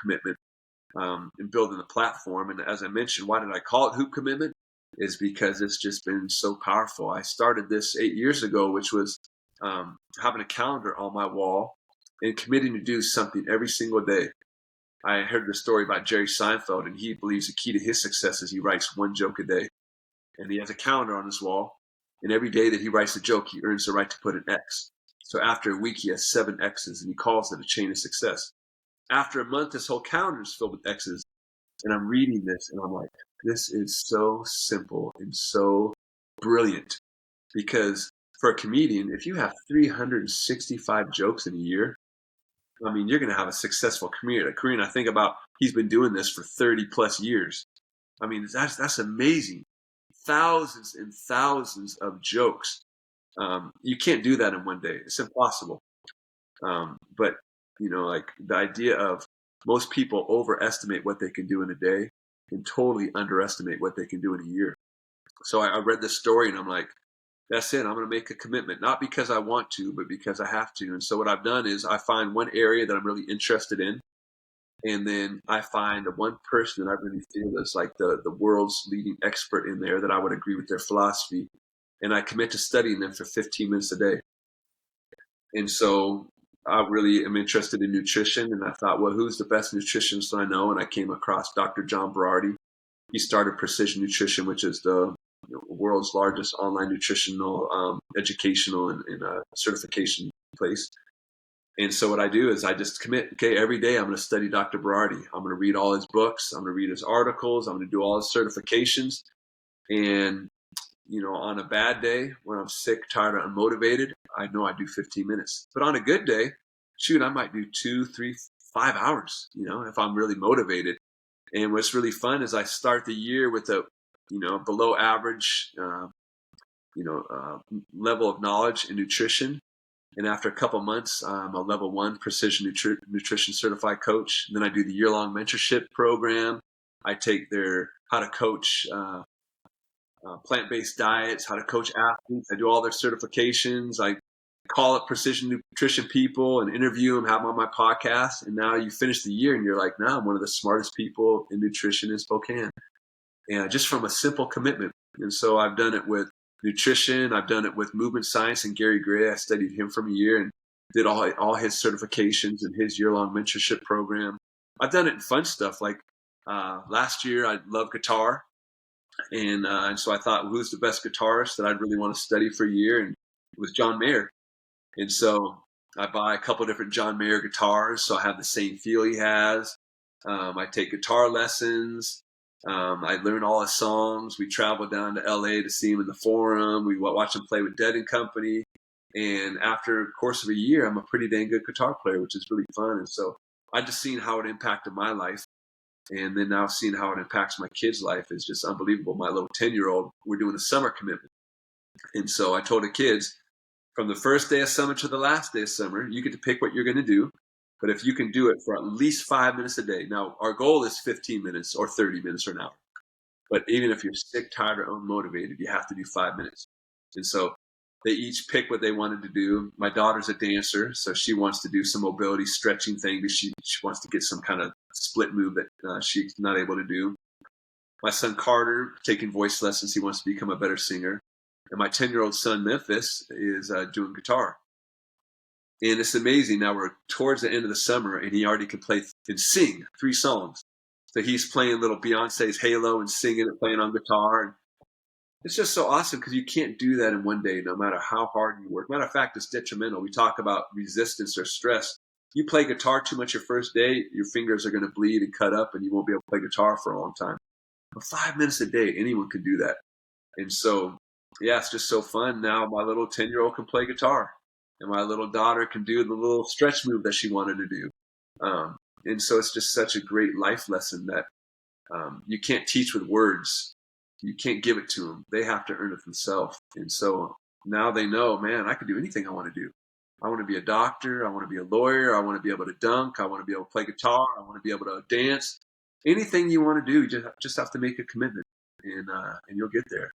commitment and building the platform. And as I mentioned, why did I call it Hoop Commitment? Is because it's just been so powerful. I started this 8 years ago, which was having a calendar on my wall and committing to do something every single day. I heard the story about Jerry Seinfeld, and he believes the key to his success is he writes one joke a day. And he has a calendar on his wall, and every day that he writes a joke, he earns the right to put an X. So after a week, he has 7 X's, and he calls it a chain of success. After a month, this whole calendar is filled with X's. And I'm reading this, and I'm like, this is so simple and so brilliant. Because for a comedian, if you have 365 jokes in a year, I mean, you're going to have a successful career. And I think about, he's been doing this for 30 plus years. I mean, that's amazing. Thousands and thousands of jokes. You can't do that in one day. It's impossible. But, like the idea of most people overestimate what they can do in a day and totally underestimate what they can do in a year. So I read this story and I'm like, that's it. I'm going to make a commitment, not because I want to, but because I have to. And so what I've done is I find one area that I'm really interested in. And then I find the one person that I really feel is like the world's leading expert in there that I would agree with their philosophy. And I commit to studying them for 15 minutes a day. And so I really am interested in nutrition. And I thought, well, who's the best nutritionist I know? And I came across Dr. John Berardi. He started Precision Nutrition, which is the world's largest online nutritional, educational and certification place. And so what I do is I just commit, okay, every day I'm going to study Dr. Berardi. I'm going to read all his books. I'm going to read his articles. I'm going to do all his certifications. And, on a bad day when I'm sick, tired, or unmotivated, I know I do 15 minutes. But on a good day, shoot, I might do 2, 3, 5 hours, if I'm really motivated. And what's really fun is I start the year with a, below average, level of knowledge in nutrition. And after a couple months, I'm a level 1 precision nutrition certified coach. And then I do the year-long mentorship program. I take their how to coach plant-based diets, how to coach athletes. I do all their certifications. I call up precision nutrition people and interview them, have them on my podcast. And now you finish the year and you're like, now I'm one of the smartest people in nutrition in Spokane. And just from a simple commitment. And so I've done it with nutrition. I've done it with movement science and Gary Gray. I studied him for a year and did all his certifications and his year-long mentorship program. I've done it in fun stuff. Like last year, I loved guitar. And so I thought, who's the best guitarist that I'd really want to study for a year? And it was John Mayer. And so I buy a couple different John Mayer guitars, so I have the same feel he has. I take guitar lessons. I learn all his songs. We travel down to LA to see him in the Forum. We watch him play with Dead and Company. And after a course of a year, I'm a pretty dang good guitar player, which is really fun. And so I just seen how it impacted my life. And then now seeing how it impacts my kid's life is just unbelievable. My little 10-year-old, we're doing a summer commitment. And so I told the kids, from the first day of summer to the last day of summer, you get to pick what you're going to do. But if you can do it for at least 5 minutes a day. Now, our goal is 15 minutes or 30 minutes or an hour. But even if you're sick, tired, or unmotivated, you have to do 5 minutes. And so they each pick what they wanted to do. My daughter's a dancer, so she wants to do some mobility stretching thing. She wants to get some kind of split move that she's not able to do. My son Carter, taking voice lessons. He wants to become a better singer. And my 10-year-old son Memphis is doing guitar. And it's amazing. Now we're towards the end of the summer, and he already can play and sing 3 songs. So he's playing little Beyonce's Halo and singing and playing on guitar. And it's just so awesome because you can't do that in one day, no matter how hard you work. Matter of fact, it's detrimental. We talk about resistance or stress. You play guitar too much your first day, your fingers are going to bleed and cut up, and you won't be able to play guitar for a long time. But 5 minutes a day, anyone can do that. And so, yeah, it's just so fun. Now my little 10-year-old can play guitar, and my little daughter can do the little stretch move that she wanted to do. And so it's just such a great life lesson that you can't teach with words. You can't give it to them. They have to earn it themselves. And so now they know, man, I can do anything I want to do. I want to be a doctor. I want to be a lawyer. I want to be able to dunk. I want to be able to play guitar. I want to be able to dance. Anything you want to do, you just have to make a commitment, and you'll get there.